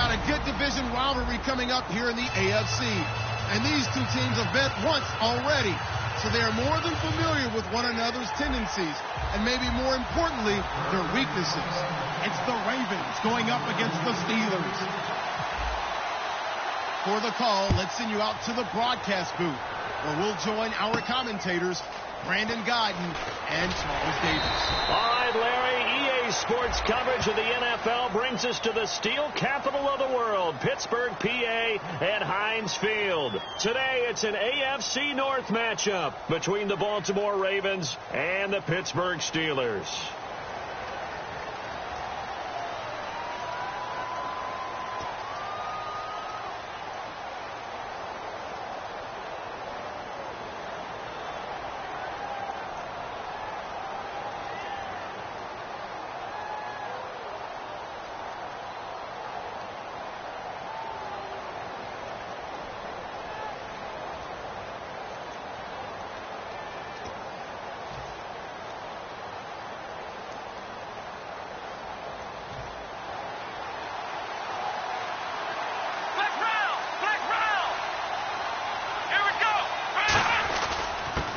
got a good division rivalry coming up here in the AFC. And these two teams have met once already. So they are more than familiar with one another's tendencies. And maybe more importantly, their weaknesses. It's the Ravens going up against the Steelers. For the call, let's send you out to the broadcast booth, where we'll join our commentators, Brandon Guyton and Charles Davis. All right, Larry, EA Sports coverage of the NFL brings us to the steel capital of the world, Pittsburgh, PA, at Heinz Field. Today, it's an AFC North matchup between the Baltimore Ravens and the Pittsburgh Steelers.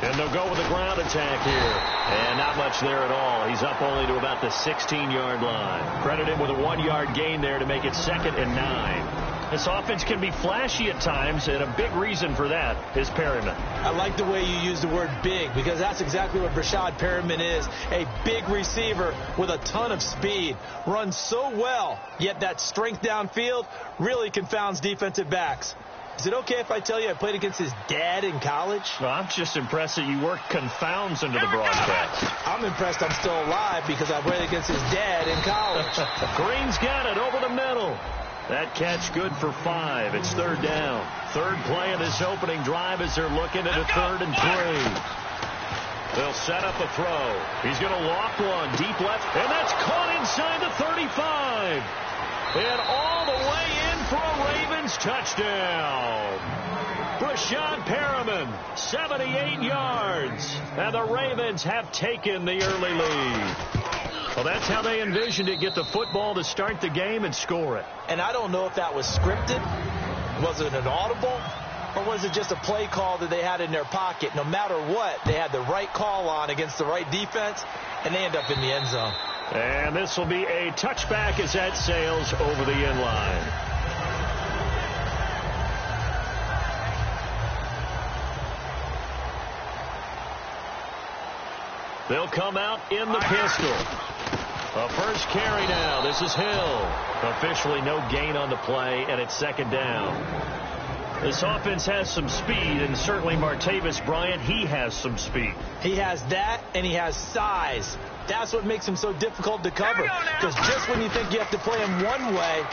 And they'll go with a ground attack here. And not much there at all. He's up only to about the 16-yard line. Credit him with a 1-yard gain there to make it 2nd and 9. This offense can be flashy at times, and a big reason for that is Perriman. I like the way you use the word big, because that's exactly what Brashad Perriman is. A big receiver with a ton of speed. Runs so well, yet that strength downfield really confounds defensive backs. Is it okay if I tell you I played against his dad in college? Well, I'm just impressed that you worked confounds into the broadcast. I'm impressed I'm still alive because I played against his dad in college. Green's got it over the middle. That catch good for 5. It's 3rd down. Third play of this opening drive as they're looking at a 3rd and 3. They'll set up a throw. He's going to loft one deep left, and that's caught inside the 35. And all the way in for a Ravens touchdown. Brashad Perriman, 78 yards. And the Ravens have taken the early lead. Well, that's how they envisioned it. Get the football to start the game and score it. And I don't know if that was scripted. Was it an audible? Or was it just a play call that they had in their pocket? No matter what, they had the right call on against the right defense, and they end up in the end zone. And this will be a touchback as that sails over the end line. They'll come out in the pistol. A first carry now. This is Hill. Officially no gain on the play, and it's 2nd down. This offense has some speed, and certainly Martavis Bryant, he has some speed. He has that, and he has size. That's what makes him so difficult to cover. Because just when you think you have to play him one way,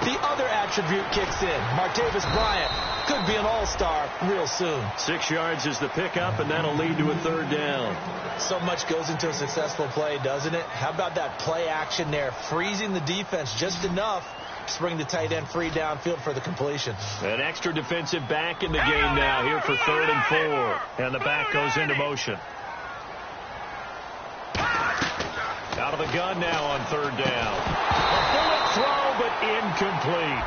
the other attribute kicks in. Martavis Bryant could be an all-star real soon. 6 yards is the pickup, and that'll lead to a 3rd down. So much goes into a successful play, doesn't it? How about that play action there? Freezing the defense just enough to bring the tight end free downfield for the completion. An extra defensive back in the game now here for 3rd and 4. And the back goes into motion. Out of the gun now on 3rd down. A bullet throw, but incomplete.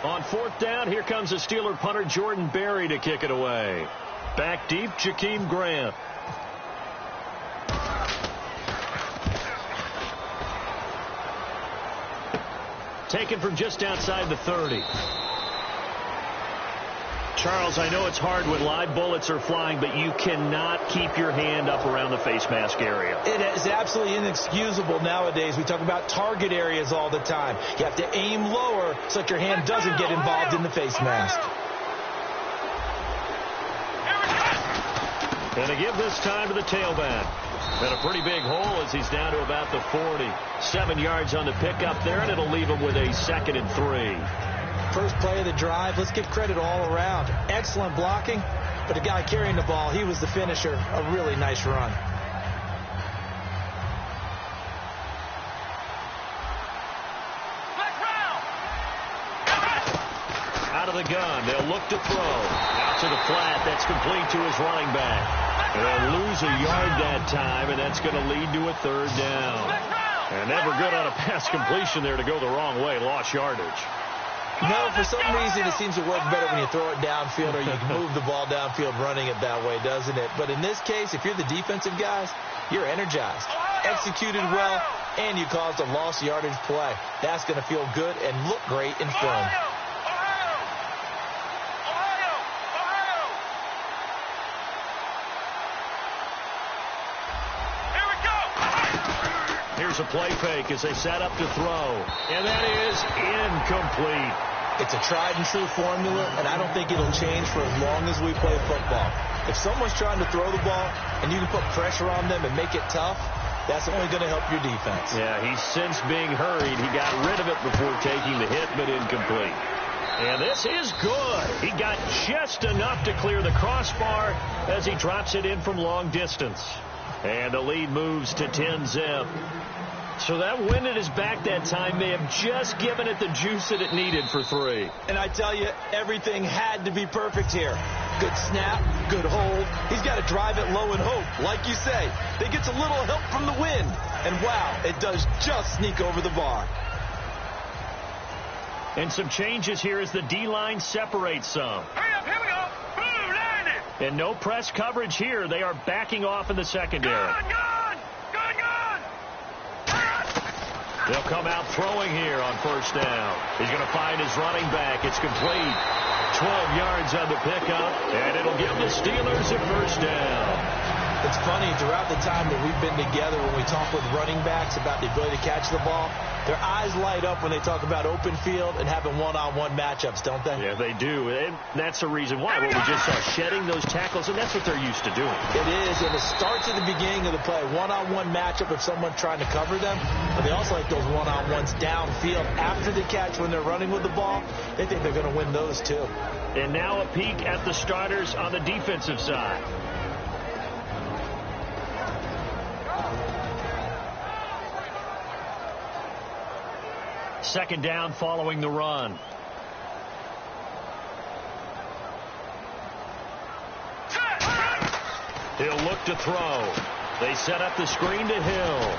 On 4th down, here comes the Steeler punter Jordan Berry to kick it away. Back deep, Jakeem Grant. Taken from just outside the 30. Charles, I know it's hard when live bullets are flying, but you cannot keep your hand up around the face mask area. It is absolutely inexcusable nowadays. We talk about target areas all the time. You have to aim lower so that your hand doesn't get involved in the face mask. And to give this time to the tailback. And a pretty big hole as he's down to about the 40. 7 yards on the pickup there, and it'll leave him with a 2nd and 3. First play of the drive, let's give credit all around. Excellent blocking, but the guy carrying the ball, he was the finisher. A really nice run. Out of the gun, they'll look to throw. Out to the flat, that's complete to his running back. And they'll lose a yard that time, and that's going to lead to a third down. And never good on a pass completion there to go the wrong way. Lost yardage. No, for some reason it seems to work better when you throw it downfield or you can move the ball downfield running it that way, doesn't it? But in this case, if you're the defensive guys, you're energized, executed well, and you caused a lost yardage play. That's going to feel good and look great in film. Here's a play fake as they set up to throw. And that is incomplete. It's a tried and true formula, and I don't think it'll change for as long as we play football. If someone's trying to throw the ball and you can put pressure on them and make it tough, that's only going to help your defense. Yeah, he's since being hurried. He got rid of it before taking the hit, but incomplete. And this is good. He got just enough to clear the crossbar as he drops it in from long distance. And the lead moves to 10-zip. So that wind at his back that time may have just given it the juice that it needed for 3. And I tell you, everything had to be perfect here. Good snap, good hold. He's got to drive it low and hope. Like you say, they gets a little help from the wind. And wow, it does just sneak over the bar. And some changes here as the D-line separates some. Hurry up, here we go. Boom, land it. And no press coverage here. They are backing off in the secondary. Gone. They'll come out throwing here on first down. He's going to find his running back. It's complete. 12 yards on the pickup, and it'll give the Steelers a first down. It's funny, throughout the time that we've been together, when we talk with running backs about the ability to catch the ball, their eyes light up when they talk about open field and having one-on-one matchups, don't they? Yeah, they do. And that's the reason why. What we just saw, shedding those tackles, and that's what they're used to doing. It is, and it starts at the beginning of the play. One-on-one matchup if someone's trying to cover them. But they also like those one-on-ones downfield after the catch when they're running with the ball. They think they're going to win those, too. And now a peek at the starters on the defensive side. Second down following the run. He'll look to throw. They set up the screen to Hill.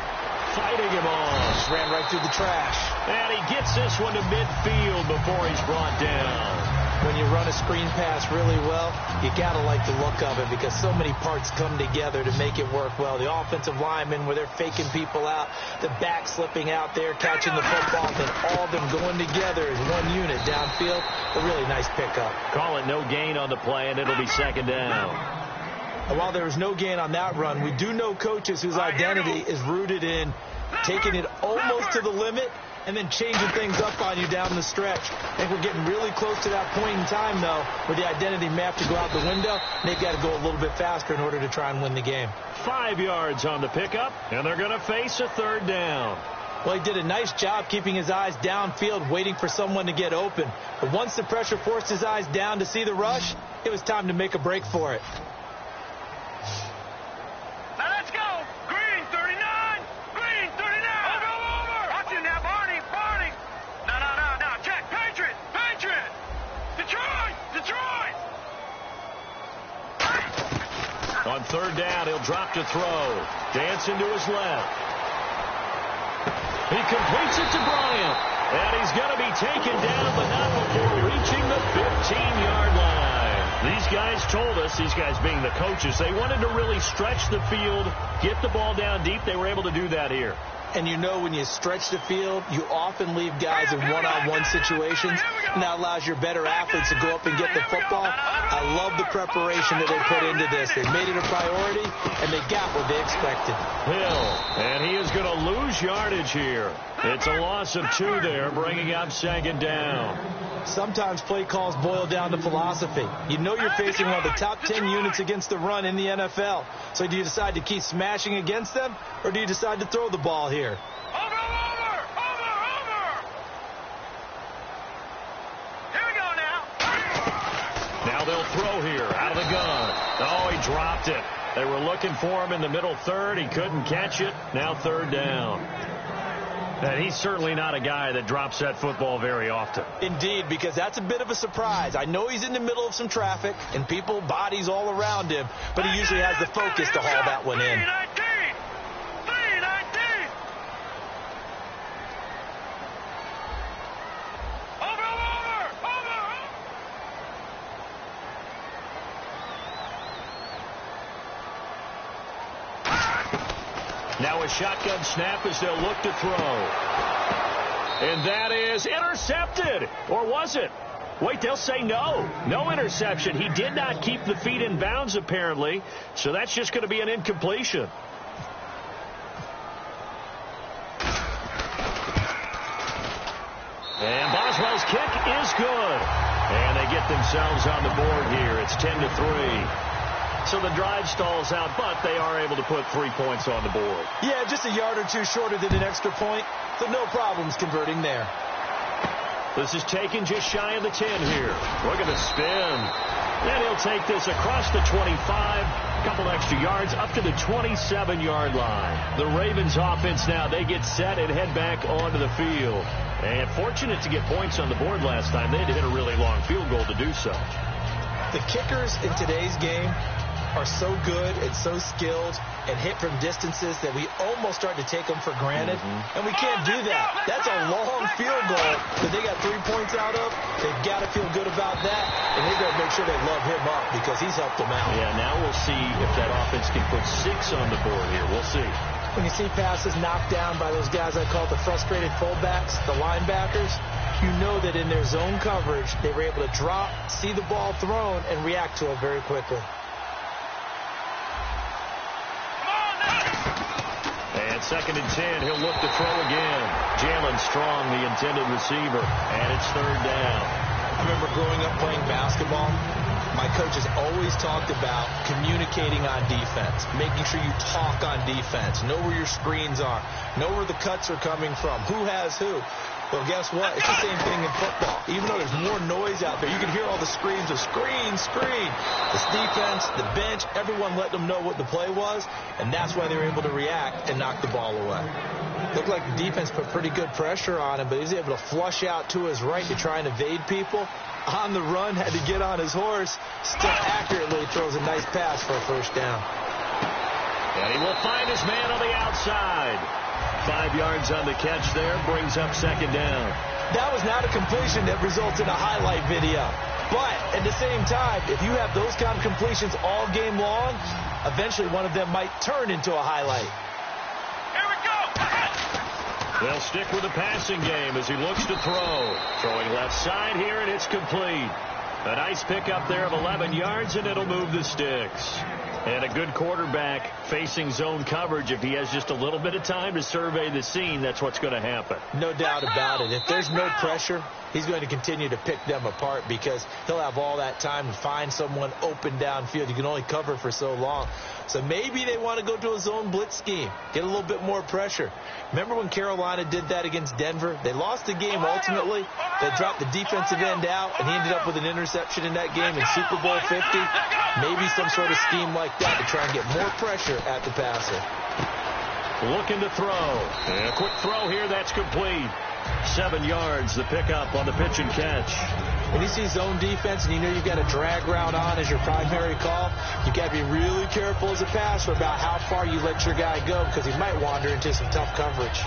Fighting him off. Just ran right through the trash. And he gets this one to midfield before he's brought down. When you run a screen pass really well, you got to like the look of it because so many parts come together to make it work well. The offensive linemen where they're faking people out, the back slipping out there, catching the football, then all of them going together as one unit downfield. A really nice pickup. Call it no gain on the play, and it'll be second down. And while there was no gain on that run, we do know coaches whose identity is rooted in taking it almost to the limit and then changing things up on you down the stretch. I think we're getting really close to that point in time, though, where the identity may have to go out the window, and they've got to go a little bit faster in order to try and win the game. 5 yards on the pickup, and they're going to face a third down. Well, he did a nice job keeping his eyes downfield, waiting for someone to get open. But once the pressure forced his eyes down to see the rush, it was time to make a break for it. On third down, he'll drop to throw. Dancing to his left. He completes it to Bryant. And he's going to be taken down, but not before reaching the 15-yard line. These guys told us, these guys being the coaches, they wanted to really stretch the field, get the ball down deep. They were able to do that here. And you know when you stretch the field, you often leave guys in one-on-one situations, and that allows your better athletes to go up and get the football. I love the preparation that they put into this. They made it a priority, and they got what they expected. Hill, and he is going to lose yardage here. It's a loss of 2 there, bringing up second down. Sometimes play calls boil down to philosophy. You know you're facing one of the top 10 units against the run in the NFL. So do you decide to keep smashing against them, or do you decide to throw the ball here? Over! Here we go now. Now they'll throw here out of the gun. Oh, he dropped it. They were looking for him in the middle third. He couldn't catch it. Now third down. And he's certainly not a guy that drops that football very often. Indeed, because that's a bit of a surprise. I know he's in the middle of some traffic and people, bodies all around him, but he usually has the focus to haul that one in. Now a shotgun snap as they'll look to throw. And that is intercepted. Or was it? Wait, they'll say no. No interception. He did not keep the feet in bounds, apparently. So that's just going to be an incompletion. And Boswell's kick is good. And they get themselves on the board here. It's 10-3. So the drive stalls out, but they are able to put 3 points on the board. Yeah, just a yard or two shorter than an extra point, so no problems converting there. This is taken just shy of the 10 here. Look at the spin. And he'll take this across the 25, a couple extra yards, up to the 27-yard line. The Ravens offense now, they get set and head back onto the field. And fortunate to get points on the board last time. They had to hit a really long field goal to do so. The kickers in today's game are so good and so skilled and hit from distances that we almost start to take them for granted. And we can't do that. That's a long field goal that they got 3 points out of. They've got to feel good about that, and they've got to make sure they love him up because he's helped them out. Yeah, now we'll see if that offense can put 6 on the board here. We'll see. When you see passes knocked down by those guys I call the frustrated fullbacks, the linebackers, you know that in their zone coverage, they were able to drop, see the ball thrown, and react to it very quickly. And 2nd and 10, he'll look to throw again. Jalen Strong, the intended receiver, and it's 3rd down. I remember growing up playing basketball. My coaches always talked about communicating on defense, making sure you talk on defense, know where your screens are, know where the cuts are coming from, who has who. Well, guess what? It's the same thing in football. Even though there's more noise out there, you can hear all the screams of screen, screen. This defense, the bench, everyone let them know what the play was, and that's why they were able to react and knock the ball away. Looked like the defense put pretty good pressure on him, but he was able to flush out to his right to try and evade people. On the run, had to get on his horse. Still accurately throws a nice pass for a 1st down. And he will find his man on the outside. 5 yards on the catch there, brings up 2nd down. That was not a completion that results in a highlight video. But at the same time, if you have those kind of completions all game long, eventually one of them might turn into a highlight. Here we go. They'll stick with the passing game as he looks to throw. Throwing left side here, and it's complete. A nice pickup there of 11 yards, and it'll move the sticks. And a good quarterback facing zone coverage. If he has just a little bit of time to survey the scene, that's what's going to happen. No doubt about it. If there's no pressure, he's going to continue to pick them apart because he'll have all that time to find someone open downfield. You can only cover for so long. So maybe they want to go to a zone blitz scheme, get a little bit more pressure. Remember when Carolina did that against Denver? They lost the game ultimately. They dropped the defensive end out, and he ended up with an interception in that game in Super Bowl 50. Maybe some sort of scheme like that to try and get more pressure at the passer. Looking to throw. And a quick throw here, that's complete. 7 yards, the pickup on the pitch and catch. When you see zone defense and you know you've got a drag route on as your primary call, you've got to be really careful as a passer about how far you let your guy go because he might wander into some tough coverage.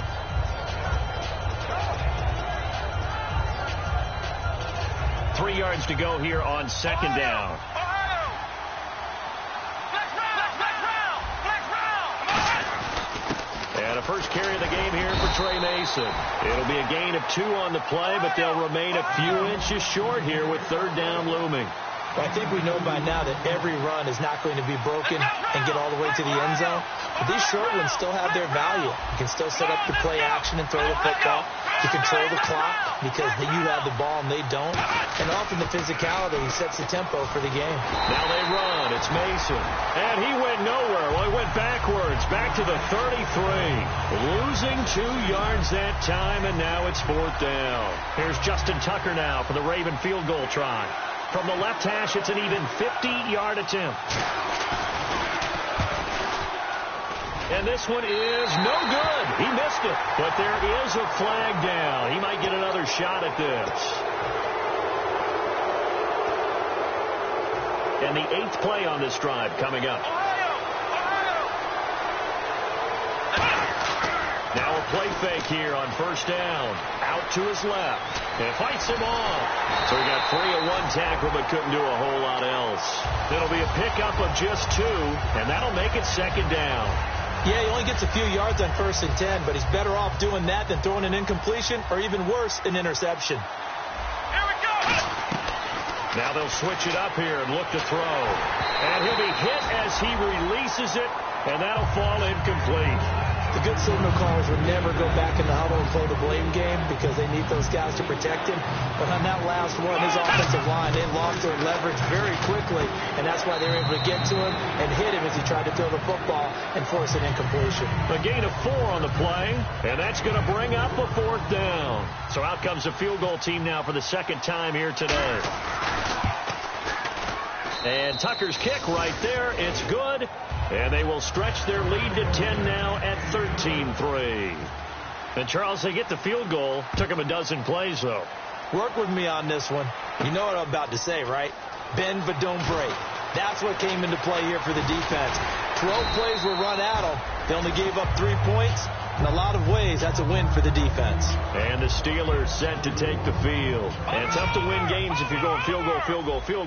Three yards to go here on 2nd down. And a first carry of the game here for Trey Mason. It'll be a gain of 2 on the play, but they'll remain a few inches short here with 3rd down looming. I think we know by now that every run is not going to be broken and get all the way to the end zone. But these short ones still have their value. You can still set up the play action and throw the football. You control the clock because you have the ball and they don't. And often the physicality sets the tempo for the game. Now they run. It's Mason. And he went nowhere. Well, he went backwards. Back to the 33. Losing 2 yards that time, and now it's 4th down. Here's Justin Tucker now for the Raven field goal try. From the left hash, it's an even 50-yard attempt. And this one is no good. He missed it. But there is a flag down. He might get another shot at this. And the 8th play on this drive coming up. Now a play fake here on first down. Out to his left. And fights him off. So he got free of one tackle but couldn't do a whole lot else. It'll be a pickup of just 2, and that'll make it second down. Yeah, he only gets a few yards on 1st and 10, but he's better off doing that than throwing an incompletion or even worse, an interception. Here we go. Now they'll switch it up here and look to throw. And he'll be hit as he releases it, and that'll fall incomplete. The good signal callers would never go back in the huddle and play the blame game because they need those guys to protect him. But on that last one, his offensive line, they lost their leverage very quickly, and that's why they were able to get to him and hit him as he tried to throw the football and force an incompletion. A gain of 4 on the play, and that's going to bring up a 4th down. So out comes a field goal team now for the 2nd time here today. And Tucker's kick right there. It's good. And they will stretch their lead to 10 now at 13-3. And, Charles, they get the field goal. Took them a dozen plays, though. Work with me on this one. You know what I'm about to say, right? Bend but don't break. That's what came into play here for the defense. 12 plays were run at them. They only gave up 3 points. In a lot of ways, that's a win for the defense. And the Steelers set to take the field. And tough to win games if you're going field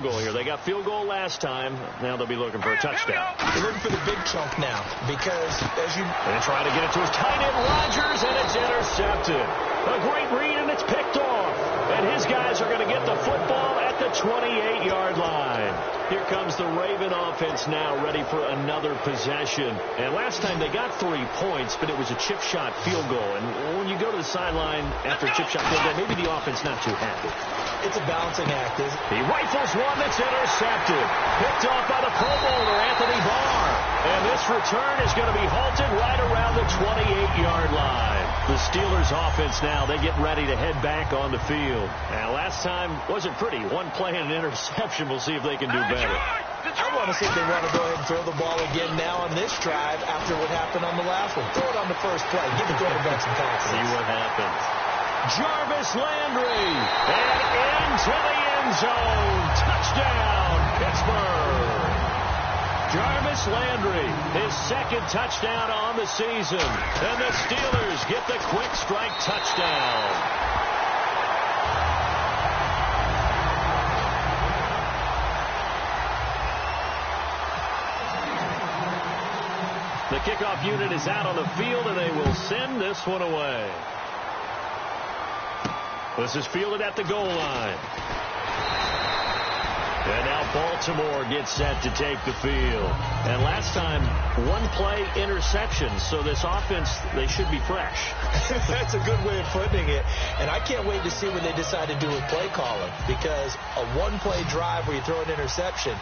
goal here. They got field goal last time. Now they'll be looking for a touchdown. They're looking for the big chunk now because, as you... And trying to get it to his tight end, Rodgers, and it's intercepted. A great read, and it's picked off. And his guys are going to get the football at the 28-yard line. Here comes the Raven offense now, ready for another possession. And last time they got 3 points, but it was a chip shot field goal. And when you go to the sideline after a chip shot field goal, maybe the offense not too happy. It's a balancing act, isn't it? He rifles one that's intercepted. Picked off by the Pro Bowler, Anthony Barr. And this return is going to be halted right around the 28-yard line. The Steelers offense now, they get ready to head back on the field. And last time wasn't pretty. 1 play and an interception. We'll see if they can do better. I want to see if they want to go ahead and throw the ball again now on this drive after what happened on the last one. Throw it on the first play. Give the quarterback some confidence. See what happens. Jarvis Landry. And into the end zone. Touchdown, Pittsburgh. Jarvis Landry, his 2nd touchdown on the season. And the Steelers get the quick strike touchdown. The kickoff unit is out on the field, and they will send this one away. This is fielded at the goal line. And now Baltimore gets set to take the field. And last time, 1 play interception. So this offense, they should be fresh. That's a good way of putting it. And I can't wait to see what they decide to do with play calling. Because a 1-play drive where you throw an interception,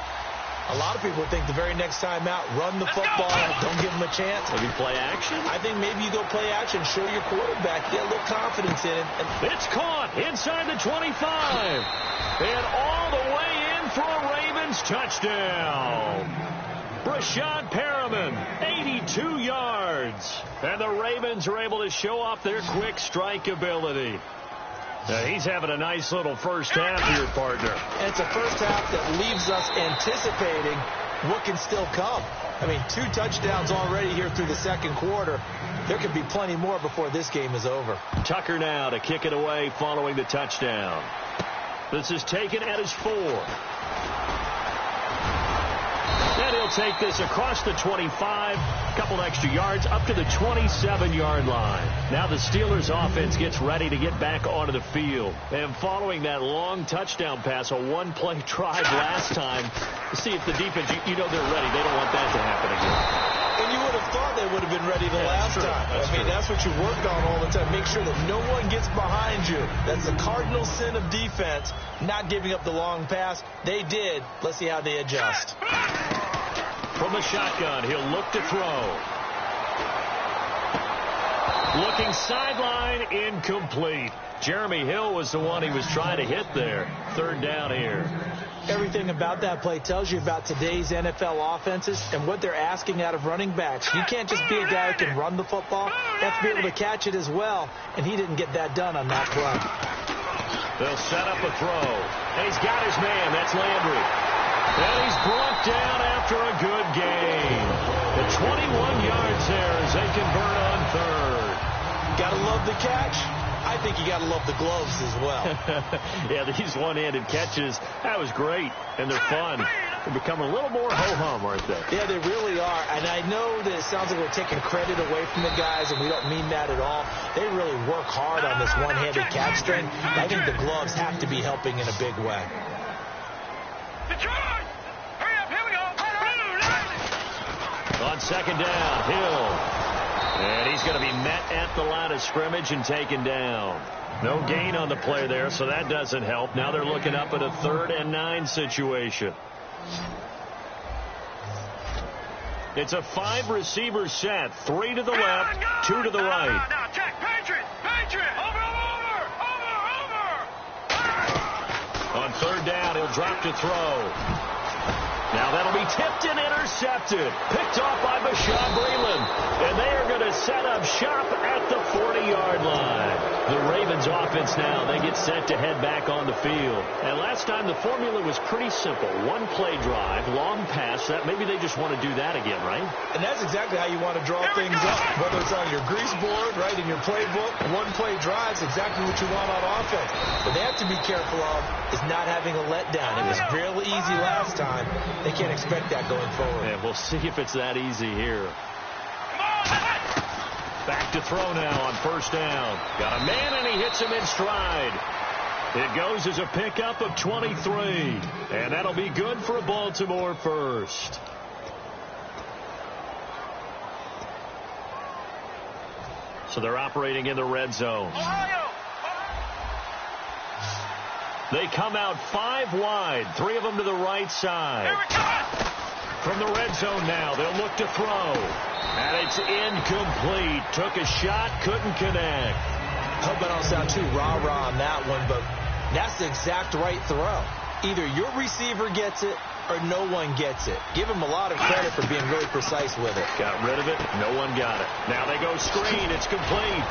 a lot of people think the very next time out, run the football, don't give them a chance. Maybe play action? I think maybe you go play action, show your quarterback, get a little confidence in it. It's caught inside the 25. And all the way in for a Ravens touchdown. Brashad Perriman, 82 yards. And the Ravens are able to show off their quick strike ability. He's having a nice little first half here, partner. And it's a first half that leaves us anticipating what can still come. I mean, 2 touchdowns already here through the 2nd quarter. There could be plenty more before this game is over. Tucker now to kick it away following the touchdown. This is taken at his 4. And he'll take this across the 25, a couple extra yards, up to the 27-yard line. Now the Steelers offense gets ready to get back onto the field. And following that long touchdown pass, a 1-play drive last time, see if the defense, you know they're ready. They don't want that to happen again. And you would have thought they would have been ready the last time. That's what you work on all the time. Make sure that no one gets behind you. That's the cardinal sin of defense, not giving up the long pass. They did. Let's see how they adjust. From the shotgun, he'll look to throw. Looking sideline, incomplete. Jeremy Hill was the one he was trying to hit there. Third down here. Everything about that play tells you about today's NFL offenses and what they're asking out of running backs. You can't just be a guy who can run the football. You have to be able to catch it as well, and he didn't get that done on that play. They'll set up a throw. And he's got his man. That's Landry. And he's brought down after a good gain. The 21 yards there as they convert on third. Gotta love the catch. I think you gotta love the gloves as well. Yeah, these one-handed catches, that was great, and they're fun. They become a little more ho-hum, aren't they? Yeah, they really are. And I know that it sounds like we're taking credit away from the guys, and we don't mean that at all. They really work hard on this one-handed catch thing. I think the gloves have to be helping in a big way. Detroit! Hurry up, here we go! On second down, Hill. And he's going to be met at the line of scrimmage and taken down. No gain on the play there, so that doesn't help. Now they're looking up at a 3rd and 9 situation. It's a 5-receiver set. 3 to the left, 2 to the right. Now, check. Patriot! Over! On 3rd down, he'll drop to throw. Now that'll be tipped and intercepted. Picked off by Bashaud Breeland. And they are going to set up shop at the 40-yard line. The Ravens offense now, they get set to head back on the field. And last time the formula was pretty simple. 1 play drive, long pass. That maybe they just want to do that again, right? And that's exactly how you want to draw things up. Whether it's on your grease board, right, in your playbook, 1 play drive is exactly what you want on offense. What they have to be careful of is not having a letdown. It was real easy last time. They can't expect that going forward. And we'll see if it's that easy here. Back to throw now on 1st down. Got a man, and he hits him in stride. It goes as a pickup of 23. And that'll be good for a Baltimore first. So they're operating in the red zone. They come out 5 wide, 3 of them to the right side. From the red zone now, they'll look to throw. And it's incomplete. Took a shot, couldn't connect. Hope I don't sound too rah-rah on that one, but that's the exact right throw. Either your receiver gets it or no one gets it. Give him a lot of credit for being really precise with it. Got rid of it. No one got it. Now they go screen. It's complete.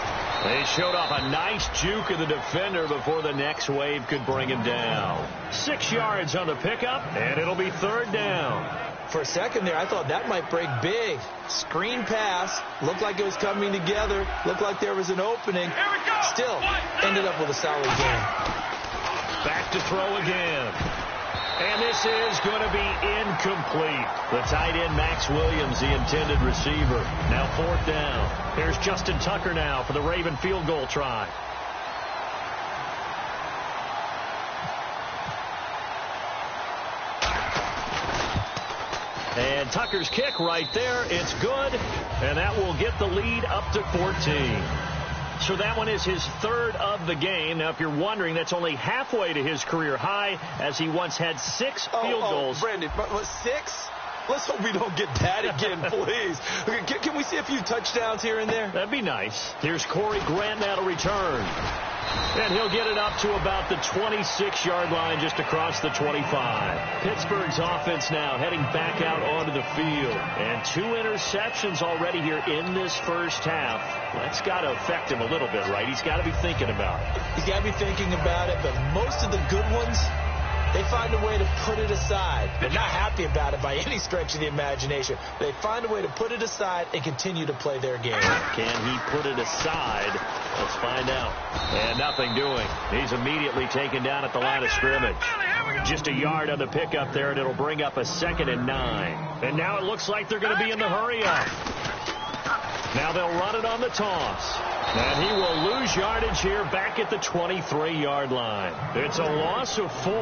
They showed off a nice juke of the defender before the next wave could bring him down. 6 yards on the pickup, and it'll be 3rd down. For a second there, I thought that might break big. Screen pass. Looked like it was coming together. Looked like there was an opening. Still, ended up with a solid game. Back to throw again. And this is going to be incomplete. The tight end, Max Williams, the intended receiver. Now 4th down. Here's Justin Tucker now for the Raven field goal try. And Tucker's kick right there. It's good. And that will get the lead up to 14. So that one is his 3rd of the game. Now, if you're wondering, that's only halfway to his career high, as he once had 6 field goals. Brandon, 6? Let's hope we don't get that again, please. Can we see a few touchdowns here and there? That'd be nice. Here's Corey Grant now to return. And he'll get it up to about the 26-yard line, just across the 25. Pittsburgh's offense now heading back out onto the field. And 2 interceptions already here in this first half. That's got to affect him a little bit, right? He's got to be thinking about it. He's got to be thinking about it, but most of the good ones, they find a way to put it aside. They're not happy about it by any stretch of the imagination. They find a way to put it aside and continue to play their game. Can he put it aside? Let's find out. And nothing doing. He's immediately taken down at the line of scrimmage. Just a yard on the pickup there, and it'll bring up a 2nd and 9. And now it looks like they're going to be in the hurry-up. Now they'll run it on the toss. And he will lose yardage here back at the 23-yard line. It's a loss of 4.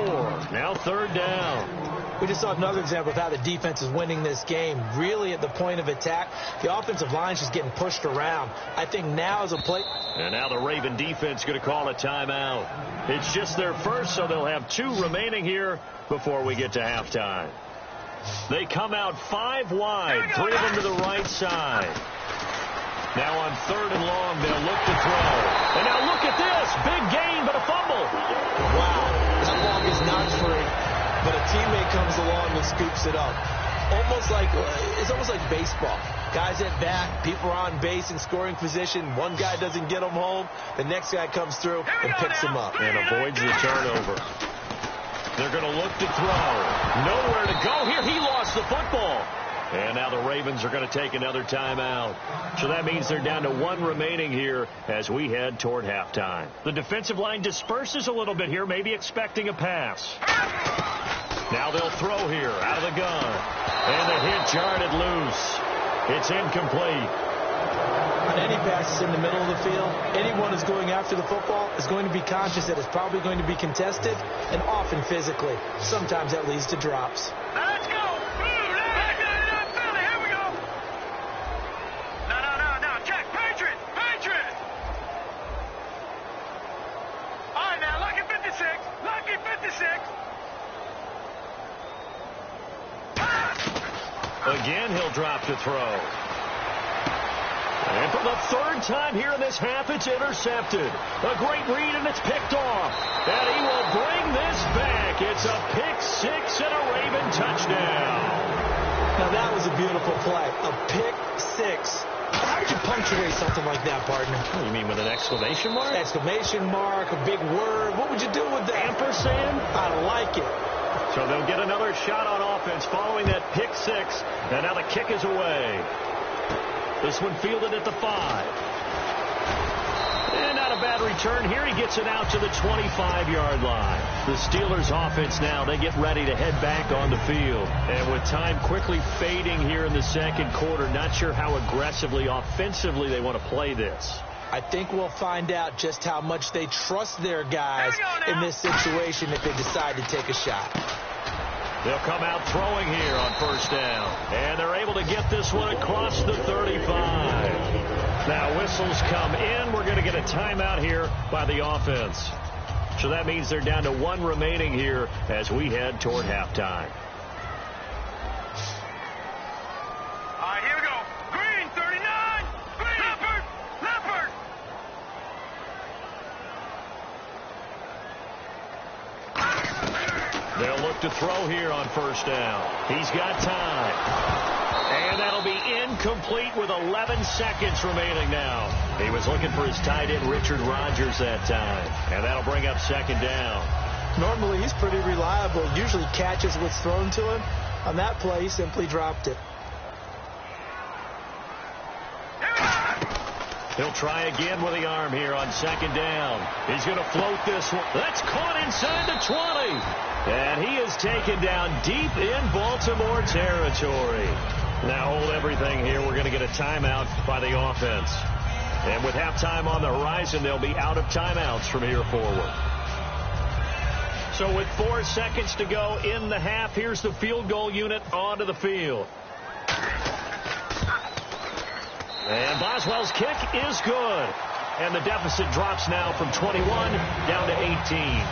Now 3rd down. We just saw another example of how the defense is winning this game. Really at the point of attack, the offensive line's just getting pushed around. I think now is a play. And now the Raven defense going to call a timeout. It's just their first, so they'll have 2 remaining here before we get to halftime. They come out 5 wide, 3 of them to the right side. Now on 3rd and long, they'll look to throw. And now look at this. Big gain, but a fumble. Wow. That ball is not free, but a teammate comes along and scoops it up. It's almost like baseball. Guys at bat, people are on base in scoring position. One guy doesn't get them home. The next guy comes through and picks them up. And avoids the turnover. They're going to look to throw. Nowhere to go here. He lost the football. And now the Ravens are going to take another timeout. So that means they're down to 1 remaining here as we head toward halftime. The defensive line disperses a little bit here, maybe expecting a pass. Now they'll throw here out of the gun. And the hit jarred it loose. It's incomplete. On any passes in the middle of the field, anyone who's going after the football is going to be conscious that it's probably going to be contested, and often physically. Sometimes that leads to drops. Let's go. Here we go. No. Check. Patriot. All right, now, lucky 56. Again, he'll drop to throw. And for the 3rd time here in this half, it's intercepted. A great read, and it's picked off. And he will bring this back. It's a pick 6 and a Raven touchdown. Now, that was a beautiful play. A pick 6. How would you punctuate something like that, partner? Oh, you mean with an exclamation mark? Exclamation mark, a big word. What would you do with that? Ampersand? I like it. So they'll get another shot on offense following that pick 6. And now the kick is away. This one fielded at the 5. And not a bad return here. He gets it out to the 25-yard line. The Steelers offense now, they get ready to head back on the field. And with time quickly fading here in the 2nd quarter, not sure how aggressively, offensively they want to play this. I think we'll find out just how much they trust their guys in this situation if they decide to take a shot. They'll come out throwing here on 1st down. And they're able to get this one across the 35. Now whistles come in. We're going to get a timeout here by the offense. So that means they're down to 1 remaining here as we head toward halftime. All right, here we go. Green, 39. Green. Leopard. They'll look to throw here on 1st down. He's got time. And that'll be incomplete with 11 seconds remaining now. He was looking for his tight end, Richard Rodgers, that time. And that'll bring up 2nd down. Normally, he's pretty reliable. Usually catches what's thrown to him. On that play, he simply dropped it. He'll try again with the arm here on 2nd down. He's going to float this one. That's caught inside the 20. And he is taken down deep in Baltimore territory. Now hold everything here. We're going to get a timeout by the offense. And with halftime on the horizon, they'll be out of timeouts from here forward. So with 4 seconds to go in the half, here's the field goal unit onto the field. And Boswell's kick is good. And the deficit drops now from 21 down to 18.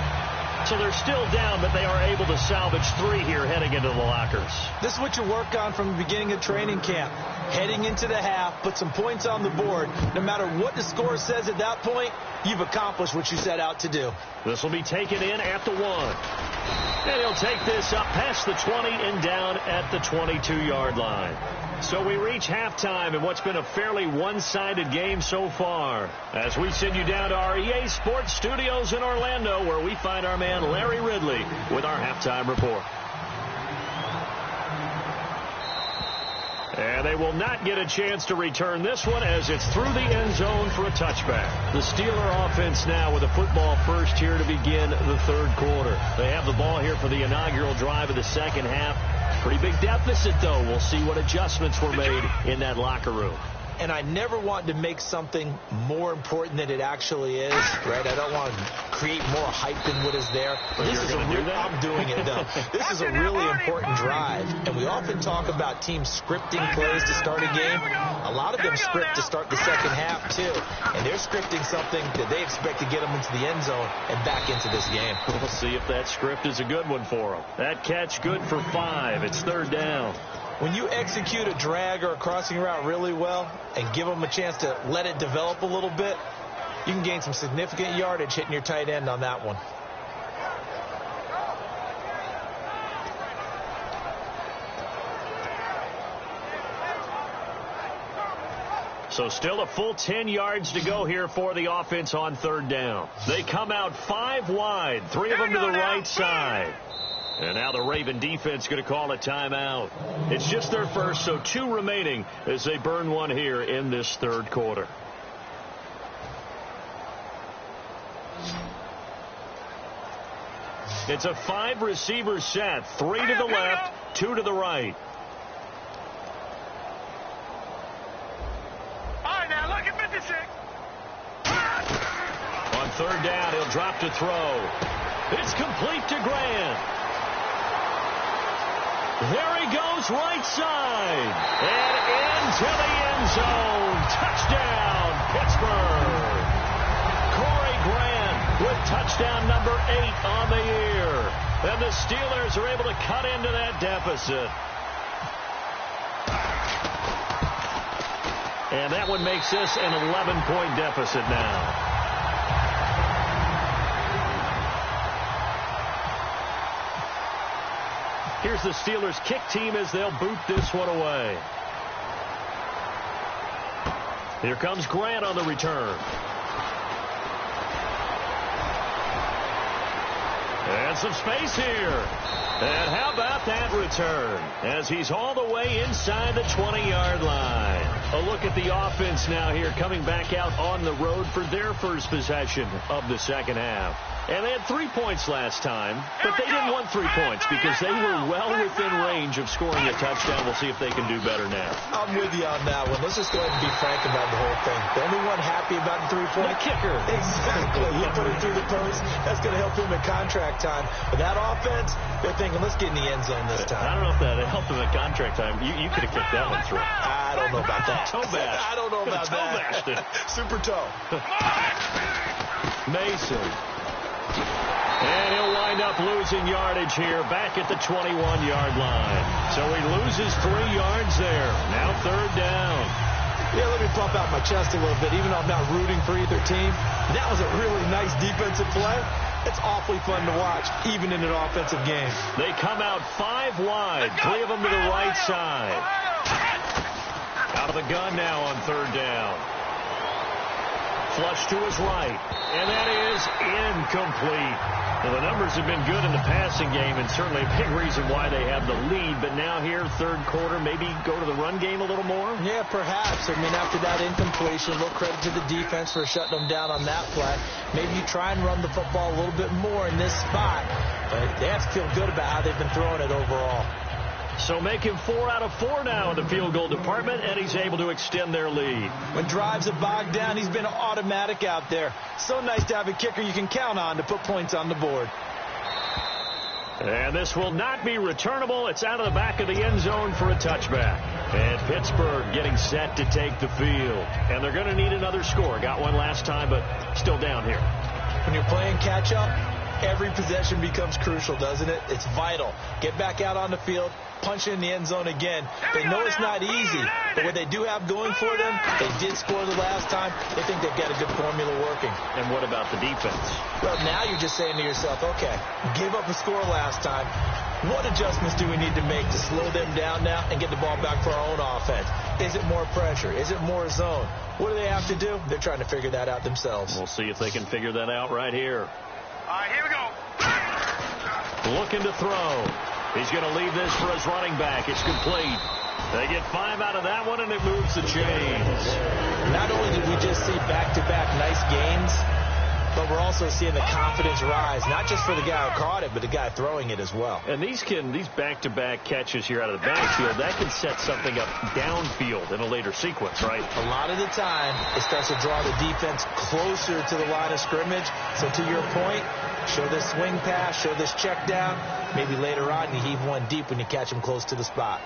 So they're still down, but they are able to salvage 3 here heading into the lockers. This is what you work on from the beginning of training camp. Heading into the half, put some points on the board. No matter what the score says at that point, you've accomplished what you set out to do. This will be taken in at the 1. And he'll take this up past the 20 and down at the 22-yard line. So we reach halftime in what's been a fairly one-sided game so far. As we send you down to our EA Sports Studios in Orlando, where we find our man Larry Ridley with our halftime report. And they will not get a chance to return this one as it's through the end zone for a touchback. The Steeler offense now with a football first here to begin the 3rd quarter. They have the ball here for the inaugural drive of the 2nd half. Pretty big deficit, though. We'll see what adjustments were made in that locker room. And I never want to make something more important than it actually is, right? I don't want to create more hype than what is there. This is I'm doing it, though. This is a really important drive. And we often talk about teams scripting plays to start a game. A lot of them script to start the 2nd half, too. And they're scripting something that they expect to get them into the end zone and back into this game. We'll see if that script is a good one for them. That catch good for 5. It's 3rd down. When you execute a drag or a crossing route really well and give them a chance to let it develop a little bit, you can gain some significant yardage hitting your tight end on that one. So still a full 10 yards to go here for the offense on third down. They come out 5 wide, 3 of them to the right side. And now the Raven defense going to call a timeout. It's just their first, so 2 remaining as they burn one here in this third quarter. It's a 5-receiver set, 3 to the left, 2 to the right. On third down, he'll drop to throw. It's complete to Grant. There he goes, right side. And into the end zone. Touchdown, Pittsburgh. Corey Grant with touchdown number 8 on the year. And the Steelers are able to cut into that deficit. And that one makes this an 11-point deficit now. Here's the Steelers' kick team as they'll boot this one away. Here comes Grant on the return. And some space here. And how about that return as he's all the way inside the 20-yard line. A look at the offense now here coming back out on the road for their first possession of the second half. And they had 3 points last time, but they didn't want 3 points because they were well within range of scoring a touchdown. We'll see if they can do better now. I'm with you on that one. Let's just go ahead and be frank about the whole thing. The only one happy about the 3-point kicker. Exactly. He put it through the post. That's going to help him at contract time. But that offense, they're thinking, let's get in the end zone this time. I don't know if that helped him at contract time. You could have kicked that one through. I don't know about that. Toe bash. I don't know about that. Bashed it. Super toe. Mason. And he'll wind up losing yardage here back at the 21-yard line. So he loses 3 yards there. Now third down. Yeah, let me pump out my chest a little bit. Even though I'm not rooting for either team, that was a really nice defensive play. It's awfully fun to watch, even in an offensive game. They come out 5 wide, 3 of them to the right side. Out of the gun now on third down. Flush to his right, and that is incomplete. Well, the numbers have been good in the passing game, and certainly a big reason why they have the lead. But now here, third quarter, maybe go to the run game a little more? Yeah, perhaps. I mean, after that incompletion, a little credit to the defense for shutting them down on that play. Maybe you try and run the football a little bit more in this spot. But they have to feel good about how they've been throwing it overall. So make him 4 out of 4 now in the field goal department, and he's able to extend their lead. When drives are bogged down, he's been automatic out there. So nice to have a kicker you can count on to put points on the board. And this will not be returnable. It's out of the back of the end zone for a touchback. And Pittsburgh getting set to take the field. And they're going to need another score. Got one last time, but still down here. When you're playing catch-up, every possession becomes crucial, doesn't it? It's vital. Get back out on the field, punch in the end zone again. They know it's not easy, but what they do have going for them, they did score the last time. They think they've got a good formula working. And what about the defense? Well, now you're just saying to yourself, okay, give up a score last time. What adjustments do we need to make to slow them down now and get the ball back for our own offense? Is it more pressure? Is it more zone? What do they have to do? They're trying to figure that out themselves. We'll see if they can figure that out right here. All right, here we go. Looking to throw. He's going to leave this for his running back. It's complete. They get 5 out of that one, and it moves the chains. Not only did we just see back-to-back nice games, but we're also seeing the confidence rise, not just for the guy who caught it, but the guy throwing it as well. And these back-to-back catches here out of the backfield, that can set something up downfield in a later sequence, right? A lot of the time, it starts to draw the defense closer to the line of scrimmage. So to your point, show this swing pass, show this check down. Maybe later on, you heave one deep when you catch them close to the spot.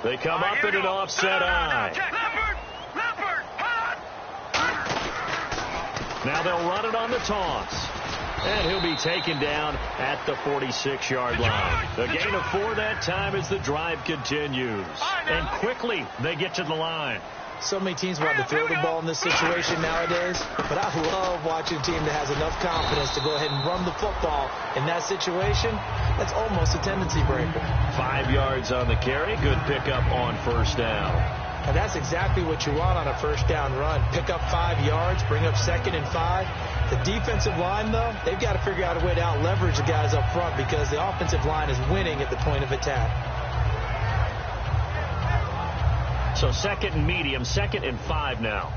They come up in an offset eye. Leopard, Now they'll run it on the toss. And he'll be taken down at the 46-yard line. The gain of 4 that time as the drive continues. And quickly they get to the line. So many teams want to throw the ball in this situation nowadays, but I love watching a team that has enough confidence to go ahead and run the football in that situation. That's almost a tendency breaker. 5 yards on the carry. Good pickup on first down. And that's exactly what you want on a first down run. Pick up 5 yards, bring up 2nd and 5. The defensive line, though, they've got to figure out a way to out-leverage the guys up front because the offensive line is winning at the point of attack. So 2nd and medium, 2nd and 5 now.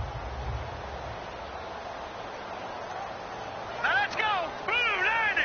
Let's go. Blue 90.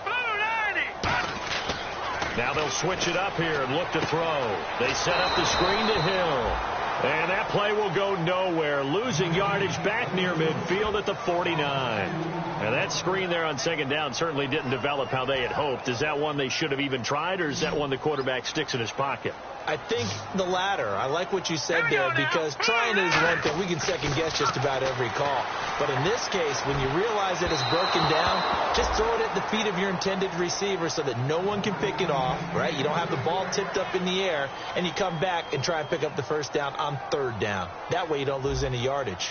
Blue 90. Now they'll switch it up here and look to throw. They set up the screen to Hill. And that play will go nowhere, losing yardage back near midfield at the 49. Now that screen there on 2nd down certainly didn't develop how they had hoped. Is that one they should have even tried, or is that one the quarterback sticks in his pocket? I think the latter. I like what you said there because trying is one thing. We can second guess just about every call. But in this case, when you realize that it's broken down, just throw it at the feet of your intended receiver so that no one can pick it off, right? You don't have the ball tipped up in the air, and you come back and try and pick up the first down on 3rd down. That way you don't lose any yardage.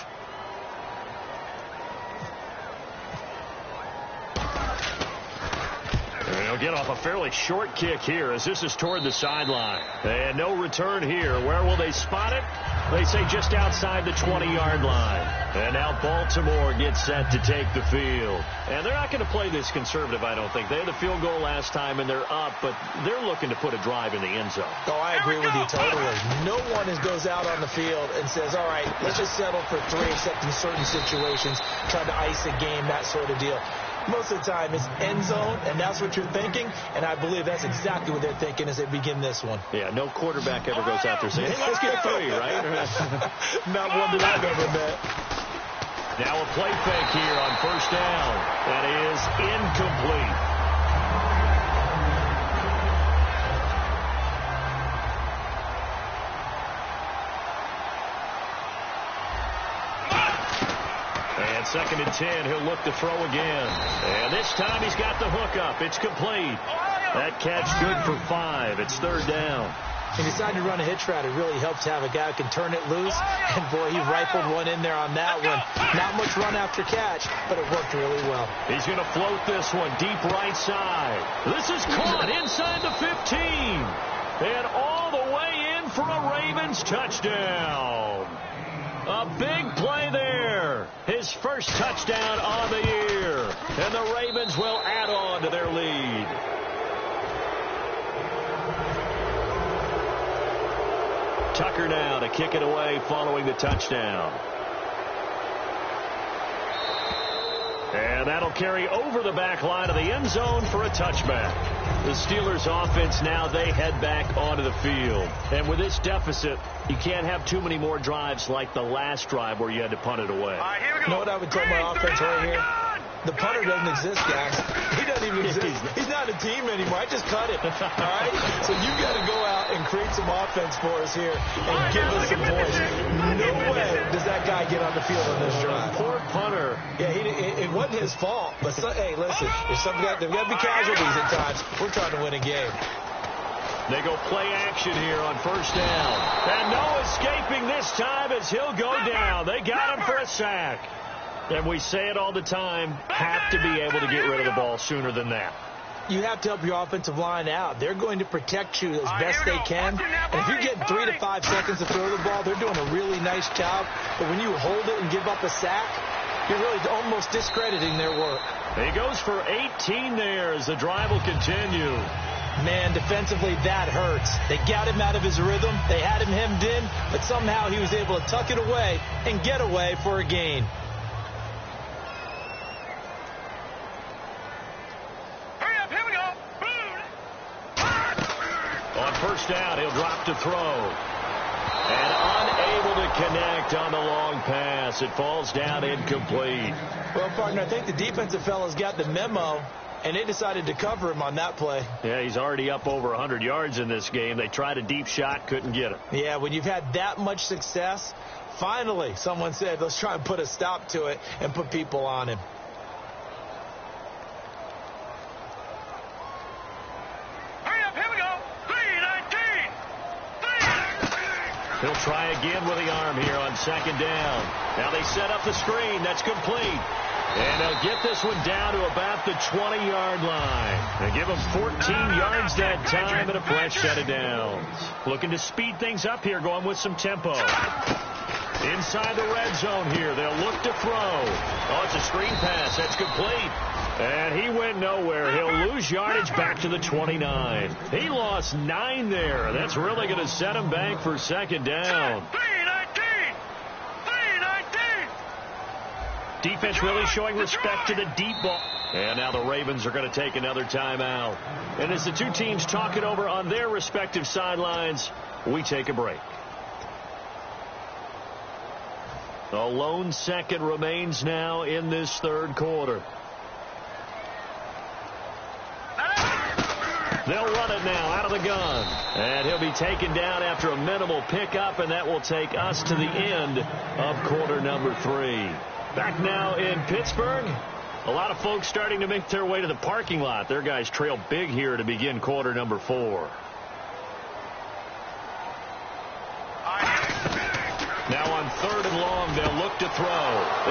They'll get off a fairly short kick here as this is toward the sideline. And no return here. Where will they spot it? They say just outside the 20-yard line. And now Baltimore gets set to take the field. And they're not going to play this conservative, I don't think. They had the field goal last time, and they're up, but they're looking to put a drive in the end zone. Oh, I agree with you totally. No one goes out on the field and says, all right, let's just settle for 3 except in certain situations, trying to ice a game, that sort of deal. Most of the time, it's end zone, and that's what you're thinking, and I believe that's exactly what they're thinking as they begin this one. Yeah, no quarterback ever goes out there saying, hey, let's get 3, right? Not one that I've ever met. Now a play fake here on first down. That is incomplete. And 2nd and 10, he'll look to throw again. And this time he's got the hook up. It's complete. That catch good for 5. It's 3rd down. He decided to run a hitch route. It really helps to have a guy who can turn it loose. And, boy, he rifled one in there on that one. Not much run after catch, but it worked really well. He's going to float this one deep right side. This is caught inside the 15. And all the way in for a Ravens touchdown. A big play there. His first touchdown on the year. And the Ravens will add on to their lead. Tucker now to kick it away following the touchdown. And that'll carry over the back line of the end zone for a touchback. The Steelers offense now, they head back onto the field. And with this deficit, you can't have too many more drives like the last drive where you had to punt it away. You know what I would tell my offense right here? The punter doesn't exist, guys. He doesn't even exist. He's not a team anymore. I just cut it. All right? So you've got to go out and create some offense for us here and give us some points. No way does that guy get on the field on this drive. Poor punter. Yeah, it wasn't his fault. But, hey, listen, there's got to be casualties at times. We're trying to win a game. They go play action here on first down. And no escaping this time as he'll go down. They got him for a sack. And we say it all the time, have to be able to get rid of the ball sooner than that. You have to help your offensive line out. They're going to protect you as best they can. And if you're getting 3 to 5 seconds to throw the ball, they're doing a really nice job. But when you hold it and give up a sack, you're really almost discrediting their work. He goes for 18 there as the drive will continue. Man, defensively, that hurts. They got him out of his rhythm. They had him hemmed in, but somehow he was able to tuck it away and get away for a gain. On first down, he'll drop to throw. And unable to connect on the long pass. It falls down incomplete. Well, partner, I think the defensive fellas got the memo, and they decided to cover him on that play. Yeah, he's already up over 100 yards in this game. They tried a deep shot, couldn't get it. Yeah, when you've had that much success, finally someone said, let's try and put a stop to it and put people on him. He'll try again with the arm here on second down. Now they set up the screen. That's complete. And they'll get this one down to about the 20-yard line. And give them 14 yards that time and a fresh set of downs. Looking to speed things up here, going with some tempo. Inside the red zone here. They'll look to throw. Oh, it's a screen pass. That's complete. And he went nowhere. He'll lose yardage back to the 29. He lost 9 there. That's really going to set him back for second down. Defense really showing respect to the deep ball. And now the Ravens are going to take another timeout. And as the two teams talk it over on their respective sidelines, we take a break. A lone second remains now in this third quarter. They'll run it now out of the gun. And he'll be taken down after a minimal pickup, and that will take us to the end of quarter number 3. Back now in Pittsburgh. A lot of folks starting to make their way to the parking lot. Their guys trail big here to begin quarter number 4. Now on third and long, they'll look to throw.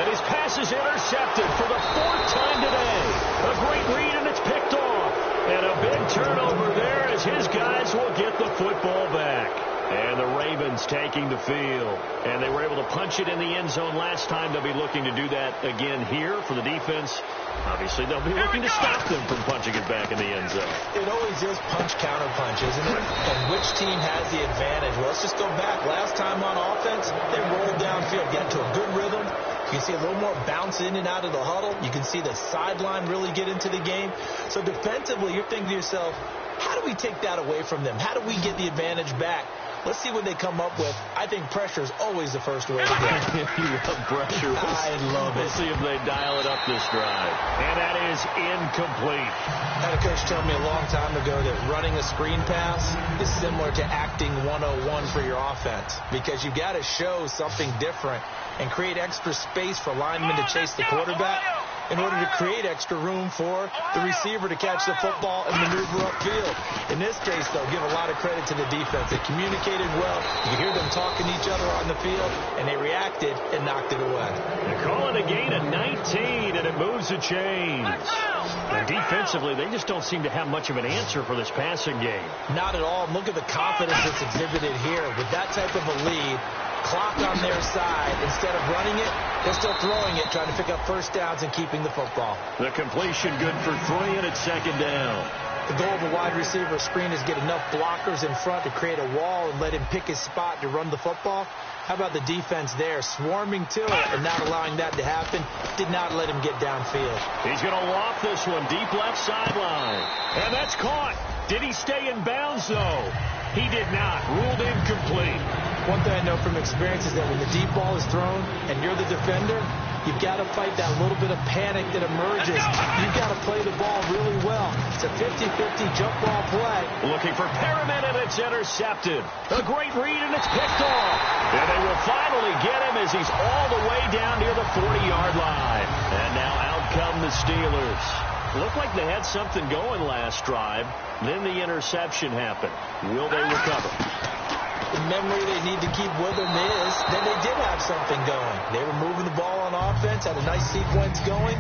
And his pass is intercepted for the 4th time today. A great read, and it's picked off. And a big turnover there as his guys will get the football back. And the Ravens taking the field. And they were able to punch it in the end zone last time. They'll be looking to do that again here for the defense. Obviously, they'll be looking to stop them from punching it back in the end zone. It always is punch-counter-punch, isn't it? And which team has the advantage? Well, let's just go back. Last time on offense, they rolled downfield, get into a good rhythm. You can see a little more bounce in and out of the huddle. You can see the sideline really get into the game. So defensively, you're thinking to yourself, how do we take that away from them? How do we get the advantage back? Let's see what they come up with. I think pressure is always the first way to go. You love pressure. I love it. We'll see if they dial it up this drive. And that is incomplete. I had a coach tell me a long time ago that running a screen pass is similar to acting 101 for your offense, because you got to show something different and create extra space for linemen to chase the quarterback in order to create extra room for the receiver to catch the football and maneuver upfield. In this case, though, give a lot of credit to the defense. They communicated well. You could hear them talking to each other on the field, and they reacted and knocked it away. They call it a gain of 19, and it moves the chains. And defensively, they just don't seem to have much of an answer for this passing game. Not at all. Look at the confidence that's exhibited here. With that type of a lead, clock on their side, instead of running it, they're still throwing it, trying to pick up first downs and keeping the football. The completion good for 3, and it's second down. The goal of a wide receiver screen is get enough blockers in front to create a wall and let him pick his spot to run the football. How about the defense there, swarming to it and not allowing that to happen? Did not let him get downfield. He's going to loft this one deep left sideline. And that's caught. Did he stay in bounds, though? He did not. Ruled incomplete. One thing I know from experience is that when the deep ball is thrown and you're the defender, you've got to fight that little bit of panic that emerges. You've got to play the ball really well. It's a 50-50 jump ball play. Looking for Perriman, and it's intercepted. A great read, and it's picked off. And they will finally get him as he's all the way down near the 40-yard line. And now out come the Steelers. Looked like they had something going last drive. Then the interception happened. Will they recover? The memory they need to keep with them is that they did have something going. They were moving the ball on offense, had a nice sequence going.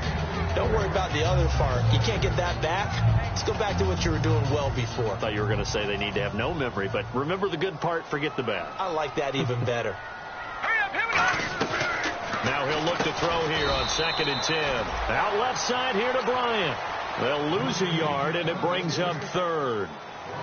Don't worry about the other part. You can't get that back. Let's go back to what you were doing well before. I thought you were going to say they need to have no memory, but remember the good part, forget the bad. I like that even better. Hurry up, here we go. Now he'll look to throw here on 2nd and 10. Out left side here to Bryant. They'll lose a yard, and it brings up 3rd.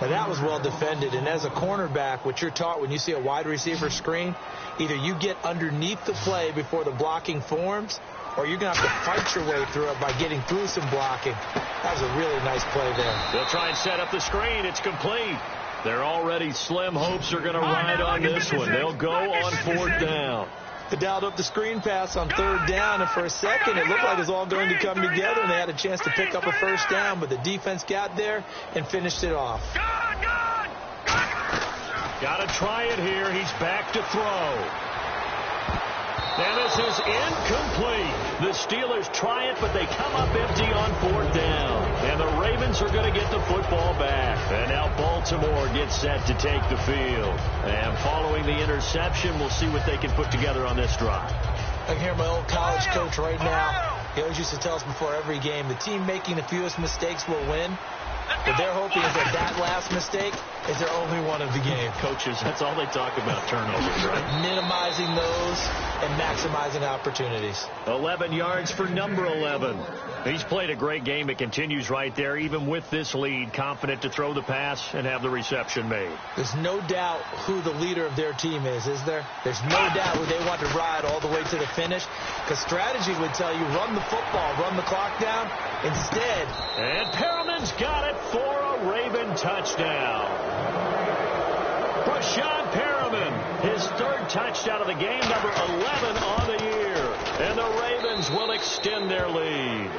Now that was well defended, and as a cornerback, what you're taught when you see a wide receiver screen, either you get underneath the play before the blocking forms, or you're going to have to fight your way through it by getting through some blocking. That was a really nice play there. They'll try and set up the screen. It's complete. They're already slim hopes are going to ride on this one. They'll go on 4th down. They dialed up the screen pass on 3rd down, and for a second it looked like it was all going to come together, and they had a chance to pick up a first down, but the defense got there and finished it off. Got to try it here. He's back to throw. And this This is incomplete. The Steelers try it, but they come up empty on 4th down. And the Ravens are going to get the football back. And now Baltimore gets set to take the field. And following the interception, we'll see what they can put together on this drive. I can hear my old college coach right now. He always used to tell us before every game, the team making the fewest mistakes will win. What they're hoping is that last mistake is their only one of the game. Coaches, that's all they talk about, turnovers, right? Minimizing those and maximizing opportunities. 11 yards for number 11. He's played a great game. It continues right there, even with this lead, confident to throw the pass and have the reception made. There's no doubt who the leader of their team is there? There's no doubt who they want to ride all the way to the finish, because strategy would tell you run the football, run the clock down. Instead. And Perriman's got it for a Raven touchdown. Brashad Perriman, his 3rd touchdown of the game, number 11 on the year. And the Ravens will extend their lead.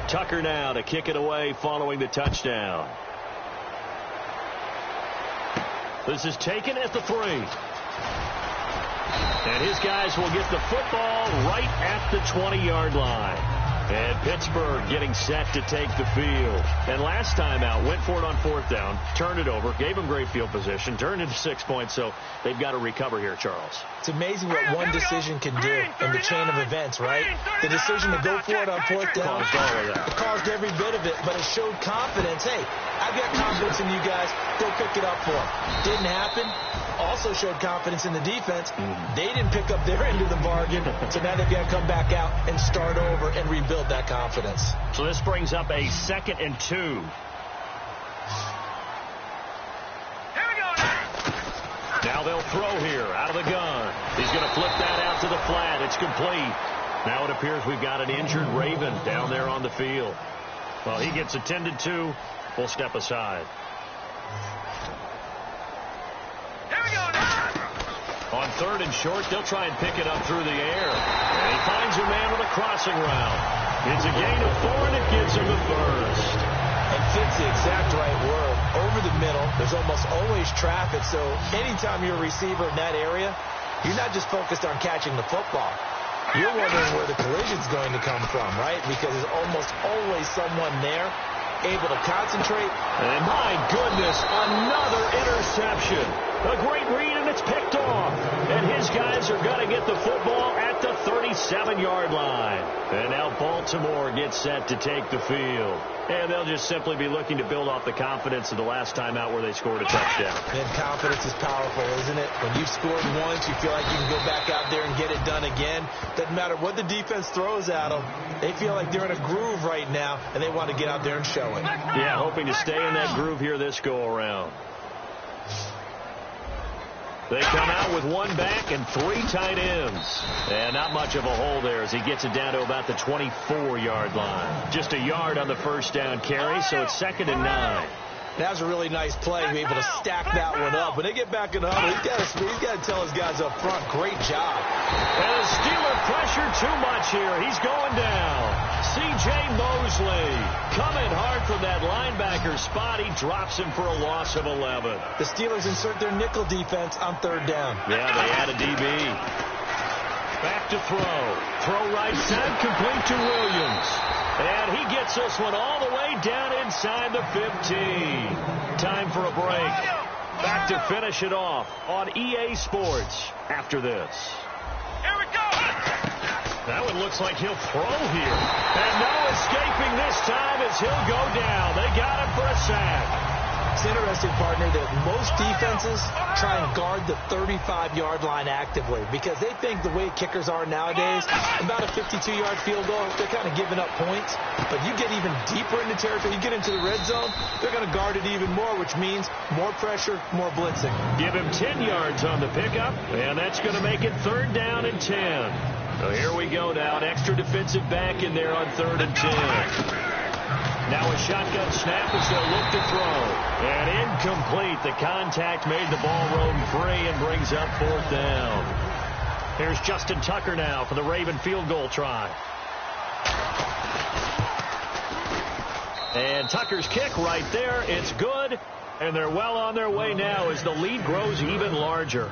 Tucker now to kick it away following the touchdown. This is taken at the 3. And his guys will get the football right at the 20-yard line. And Pittsburgh getting set to take the field. And last time out, went for it on 4th down, turned it over, gave them great field position, turned into 6 points, so they've got to recover here, Charles. It's amazing what one decision can do in the chain of events, right? The decision to go for it on 4th down, caused all of that. It caused every bit of it, but it showed confidence. Hey, I've got confidence in you guys. Go pick it up for them. Didn't happen. Also showed confidence in the defense. They didn't pick up their end of the bargain, so now they've got to come back out and start over and rebuild that confidence. So this brings up a 2nd and 2. Here we go now. Now they'll throw here out of the gun. He's going to flip that out to the flat. It's complete. Now it appears we've got an injured Raven down there on the field. Well, he gets attended to. We'll step aside. On 3rd and short, they'll try and pick it up through the air. And he finds a man with a crossing route. It's a gain of 4, and it gives him the first. And fits the exact right word. Over the middle, there's almost always traffic, so anytime you're a receiver in that area, you're not just focused on catching the football. You're wondering where the collision's going to come from, right? Because there's almost always someone there able to concentrate. And my goodness, another interception. A great read, and it's picked off. And his guys are going to get the football at the 37-yard line. And now Baltimore gets set to take the field. And they'll just simply be looking to build off the confidence of the last time out where they scored a touchdown. And confidence is powerful, isn't it? When you've scored once, you feel like you can go back out there and get it done again. Doesn't matter what the defense throws at them. They feel like they're in a groove right now, and they want to get out there and show it. Yeah, hoping to stay in that groove here this go-around. They come out with 1 back and 3 tight ends. And not much of a hole there as he gets it down to about the 24-yard line. Just a yard on the 1st down carry, so it's 2nd and 9. That was a really nice play to be able to stack that one up. When they get back in the huddle, he's got to tell his guys up front, great job. And the Steeler pressure too much here. He's going down. C.J. Mosley coming hard from that linebacker spot. He drops him for a loss of 11. The Steelers insert their nickel defense on 3rd down. Yeah, they add a DB. Back to throw. Throw right side, complete to Williams. And he gets this one all the way down inside the 15. Time for a break. Back to finish it off on EA Sports after this. Here we go. That one looks like he'll throw here. And no escaping this time as he'll go down. They got him for a sack. It's interesting, partner, that most defenses try and guard the 35-yard line actively because they think the way kickers are nowadays, about a 52-yard field goal, they're kind of giving up points. But you get even deeper into territory, you get into the red zone, they're going to guard it even more, which means more pressure, more blitzing. Give him 10 yards on the pickup, and that's going to make it 3rd down and 10. So here we go now, an extra defensive back in there on 3rd and 10. Now a shotgun snap as they'll look to throw. And incomplete. The contact made the ball roam free and brings up 4th down. Here's Justin Tucker now for the Raven field goal try. And Tucker's kick right there. It's good. And they're well on their way now as the lead grows even larger.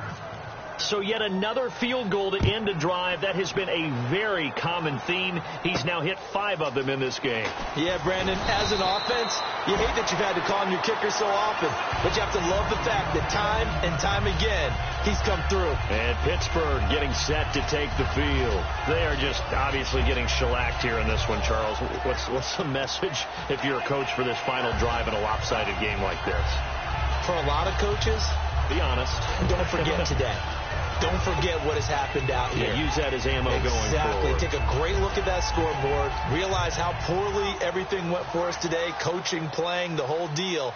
So yet another field goal to end a drive. That has been a very common theme. He's now hit 5 of them in this game. Yeah, Brandon, as an offense, you hate that you've had to call on your kicker so often, but you have to love the fact that time and time again, he's come through. And Pittsburgh getting set to take the field. They are just obviously getting shellacked here in this one, Charles. What's the message if you're a coach for this final drive in a lopsided game like this? For a lot of coaches, be honest. Don't forget today. Don't forget what has happened out here. Yeah, use that as ammo going forward. Exactly. Take a great look at that scoreboard. Realize how poorly everything went for us today. Coaching, playing, the whole deal.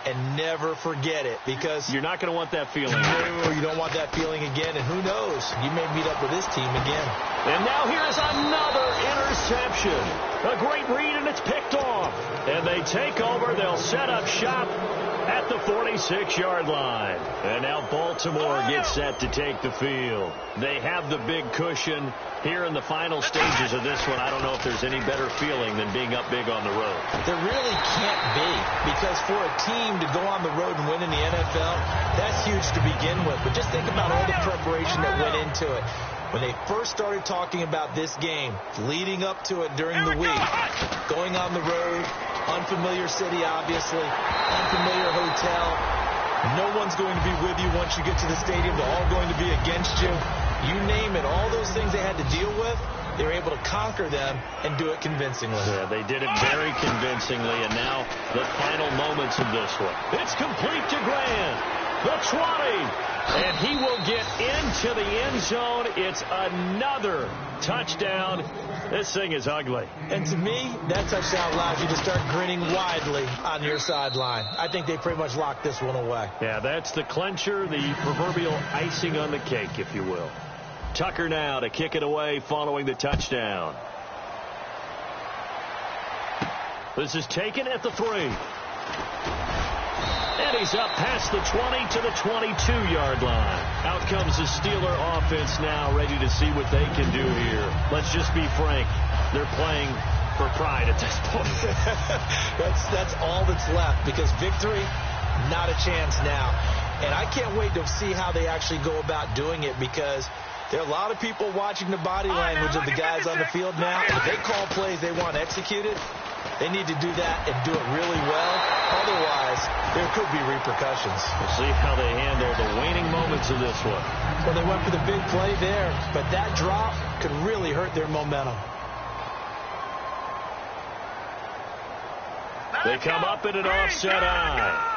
And never forget it, because you're not going to want that feeling. No, you don't want that feeling again. And who knows? You may meet up with this team again. And now here's another interception. A great read, and it's picked off. And they take over. They'll set up shop at the 46-yard line. And now Baltimore gets set to take the field. They have the big cushion here in the final stages of this one. I don't know if there's any better feeling than being up big on the road. There really can't be, because for a team to go on the road and win in the NFL, that's huge to begin with. But just think about all the preparation that went into it. When they first started talking about this game, leading up to it during the week, going on the road, unfamiliar city, obviously, unfamiliar hotel. No one's going to be with you once you get to the stadium. They're all going to be against you. You name it, all those things they had to deal with, they were able to conquer them and do it convincingly. Yeah, they did it very convincingly, and now the final moments of this one. It's complete to Grant. The 20. And he will get into the end zone. It's another touchdown. This thing is ugly. And to me, that touchdown allows you to start grinning widely on your sideline. I think they pretty much locked this one away. Yeah, that's the clincher, the proverbial icing on the cake, if you will. Tucker now to kick it away following the touchdown. This is taken at the 3. And he's up past the 20 to the 22-yard line. Out comes the Steeler offense now, ready to see what they can do here. Let's just be frank. They're playing for pride at this point. That's all that's left, because victory, not a chance now. And I can't wait to see how they actually go about doing it, because there are a lot of people watching the body language of the guys on the field now. If they call plays they want executed, they need to do that and do it really well. Otherwise, there could be repercussions. We'll see how they handle the waning moments of this one. Well, they went for the big play there, but that drop could really hurt their momentum. They come up in an offset eye.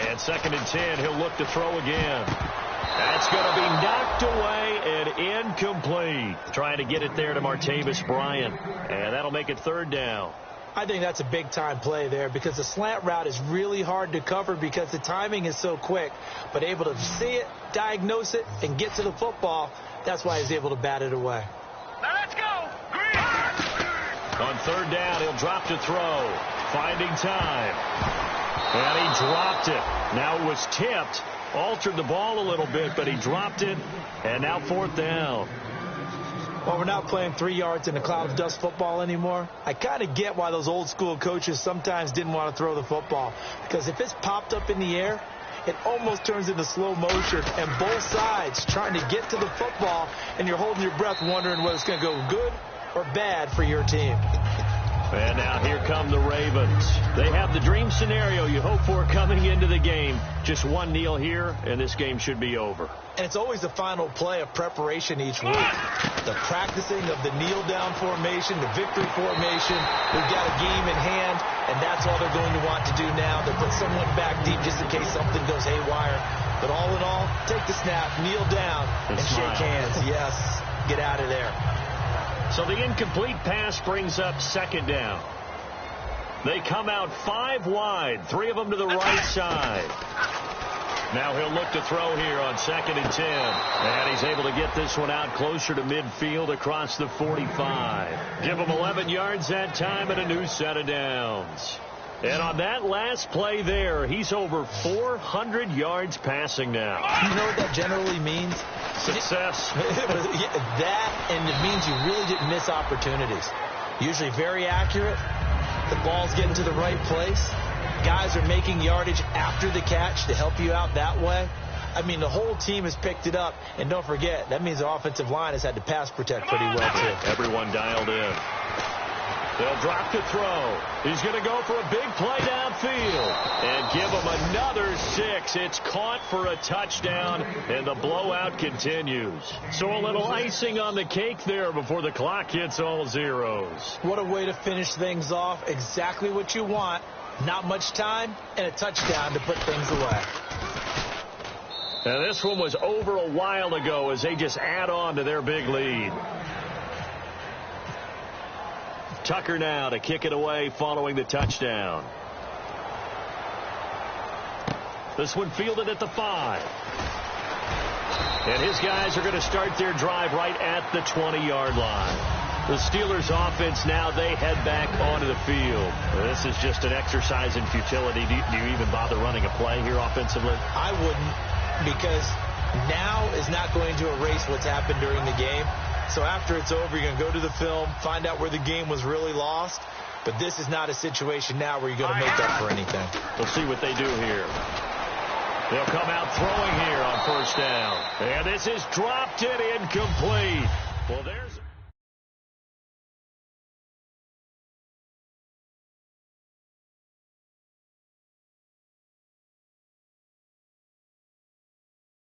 And 2nd and 10, he'll look to throw again. That's going to be knocked away and incomplete. Trying to get it there to Martavis Bryant. And that'll make it 3rd down. I think that's a big-time play there, because the slant route is really hard to cover because the timing is so quick. But able to see it, diagnose it, and get to the football, that's why he's able to bat it away. Now let's go. Green. On 3rd down, he'll drop to throw. Finding time. And he dropped it. Now it was tipped. Altered the ball a little bit, but he dropped it. And now 4th down. Well, we're not playing 3 yards in a cloud of dust football anymore. I kind of get why those old school coaches sometimes didn't want to throw the football. Because if it's popped up in the air, it almost turns into slow motion. And both sides trying to get to the football, and you're holding your breath wondering whether it's going to go good or bad for your team. And now here come the Ravens. They have the dream scenario you hope for coming into the game. Just one kneel here, and this game should be over. And it's always the final play of preparation each week. The practicing of the kneel-down formation, the victory formation. We've got a game in hand, and that's all they're going to want to do now. They'll put someone back deep just in case something goes haywire. But all in all, take the snap, kneel down, and shake hands. Yes, get out of there. So the incomplete pass brings up 2nd down. They come out 5 wide, 3 of them to the right side. Now he'll look to throw here on 2nd and 10. And he's able to get this one out closer to midfield across the 45. Give him 11 yards that time and a new set of downs. And on that last play there, he's over 400 yards passing now. You know what that generally means? Success. That, and it means you really didn't miss opportunities. Usually very accurate. The ball's getting to the right place. guys are making yardage after the catch to help you out that way, I mean, the whole team has picked it up. And don't forget, that means the offensive line has had to pass protect pretty well, too. Everyone dialed in. They'll drop to throw. He's going to go for a big play downfield and give him another 6. It's caught for a touchdown, and the blowout continues. So a little icing on the cake there before the clock hits all zeros. What a way to finish things off. Exactly what you want. Not much time and a touchdown to put things away. And this one was over a while ago as they just add on to their big lead. Tucker now to kick it away following the touchdown. This one fielded at the 5. And his guys are going to start their drive right at the 20-yard line. The Steelers offense now, they head back onto the field. This is just an exercise in futility. Do you even bother running a play here offensively? I wouldn't, because now is not going to erase what's happened during the game. So after it's over, you're going to go to the film, find out where the game was really lost. But this is not a situation now where you're going to make up for anything. We'll see what they do here. They'll come out throwing here on first down. And this is dropped and incomplete. Well, there's...